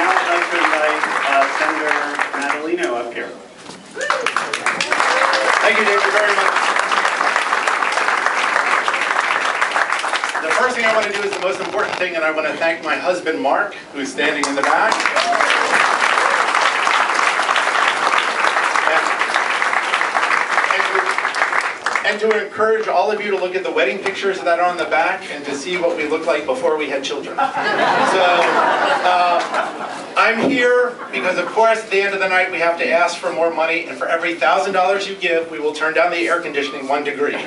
now I'd like to invite Senator Madaleno up here. Thank you, David, very much. The first thing I want to do is the most important thing, and I want to thank my husband, Mark, who's standing in the back. And to encourage all of you to look at the wedding pictures that are on the back and to see what we looked like before we had children. So, I'm here because, of course, at the end of the night we have to ask for more money, and for every $1,000 you give, we will turn down the air conditioning 1 degree.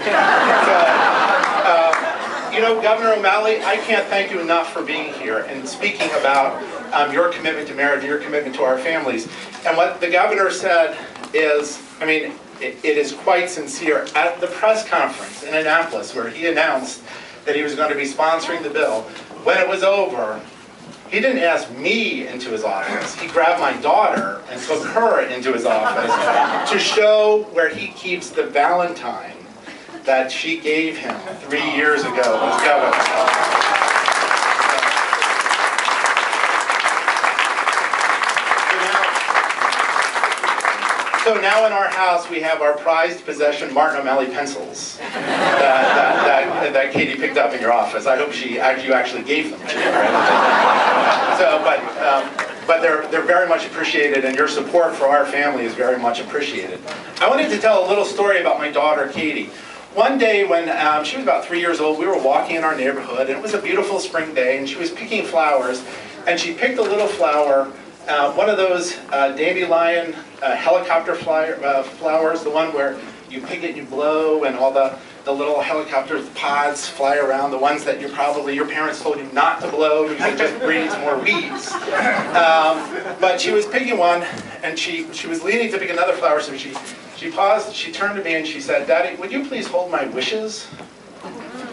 You know, Governor O'Malley, I can't thank you enough for being here and speaking about your commitment to marriage and your commitment to our families. And what the governor said is, I mean, it is quite sincere. At the press conference in Annapolis, where he announced that he was going to be sponsoring the bill, when it was over, he didn't ask me into his office. He grabbed my daughter and took her into his office to show where he keeps the Valentine that she gave him 3 years ago as governor. So now in our house we have our prized possession Martin O'Malley pencils that Katie picked up in your office. I hope you actually gave them to her. Right? So, but they're very much appreciated, and your support for our family is very much appreciated. I wanted to tell a little story about my daughter Katie. One day when she was about 3 years old, we were walking in our neighborhood, and it was a beautiful spring day, and she was picking flowers, and she picked a little flower, one of those dandelion helicopter flowers, the one where you pick it and you blow, and all the little helicopter pods fly around, the ones that your parents told you not to blow because it just breeds more weeds. But she was picking one, and she was leaning to pick another flower, so she paused, she turned to me and she said, "Daddy, would you please hold my wishes?"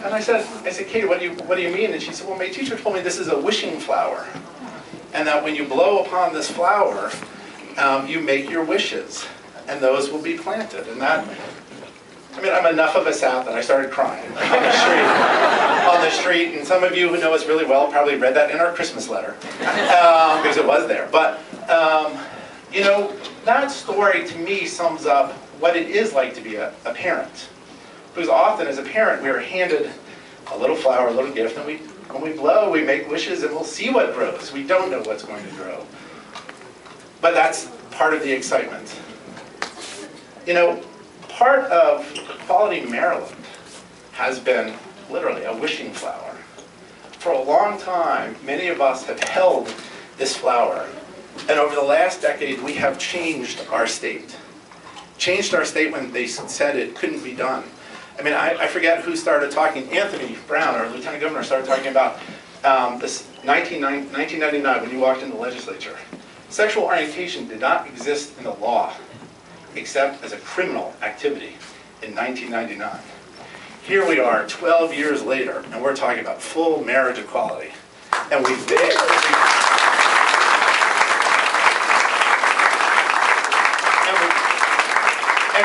And I said, "Katie, what do you mean?" And she said, "Well, my teacher told me this is a wishing flower, and that when you blow upon this flower, you make your wishes, and those will be planted." And that, I mean, I'm enough of a sap that I started crying on the street, and some of you who know us really well probably read that in our Christmas letter, because it was there. But, you know, that story to me sums up what it is like to be a parent. Because often as a parent we are handed a little flower, a little gift, and when we blow, we make wishes and we'll see what grows. We don't know what's going to grow. But that's part of the excitement. You know, part of Equality Maryland has been literally a wishing flower. For a long time, many of us have held this flower. And over the last decade, we have changed our state. Changed our state when they said it couldn't be done. I mean, I forget who started talking. Anthony Brown, our lieutenant governor, started talking about this 1999 when you walked in the legislature. Sexual orientation did not exist in the law except as a criminal activity in 1999. Here we are 12 years later, and we're talking about full marriage equality. And we've done it.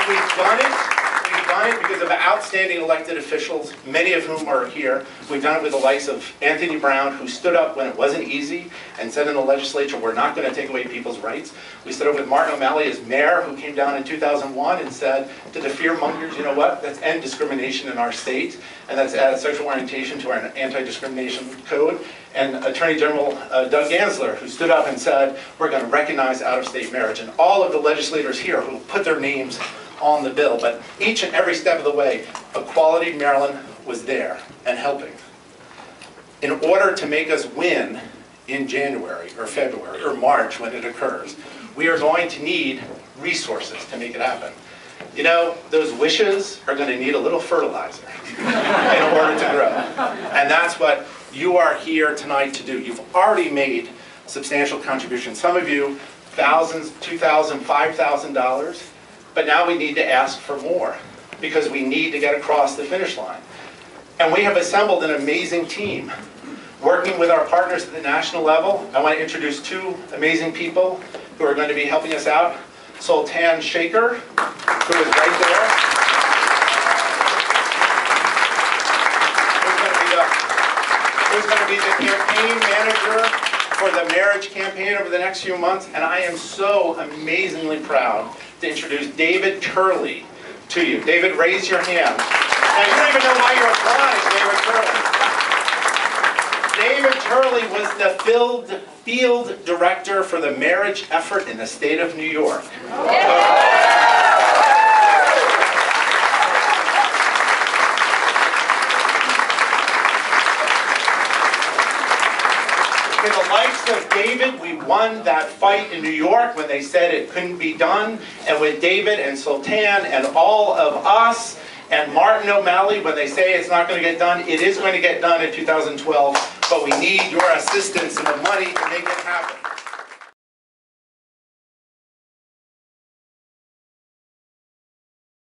We've done it because of outstanding elected officials, many of whom are here. We've done it with the likes of Anthony Brown, who stood up when it wasn't easy and said in the legislature, we're not going to take away people's rights. We stood up with Martin O'Malley as mayor, who came down in 2001 and said to the fearmongers, you know what, let's end discrimination in our state, and let's add sexual orientation to our anti-discrimination code. And Attorney General Doug Gansler, who stood up and said, we're going to recognize out-of-state marriage. And all of the legislators here who put their names on the bill, but each and every step of the way, Equality Maryland was there and helping. In order to make us win in January or February or March when it occurs, we are going to need resources to make it happen. You know, those wishes are going to need a little fertilizer in order to grow. And that's what you are here tonight to do. You've already made substantial contributions. Some of you, thousands, $2,000, $5,000. But now we need to ask for more because we need to get across the finish line. And we have assembled an amazing team. Working with our partners at the national level, I want to introduce two amazing people who are going to be helping us out. Sultan Shaker, who is right there. Who's going to be the campaign manager for the marriage campaign over the next few months, and I am so amazingly proud to introduce David Turley to you. David, raise your hand. Now, you don't even know why you're applying, David Turley. David Turley was the field director for the marriage effort in the state of New York. With the likes of David, we won that fight in New York when they said it couldn't be done. And with David and Sultan and all of us and Martin O'Malley, when they say it's not going to get done, it is going to get done in 2012. But we need your assistance and the money to make it happen.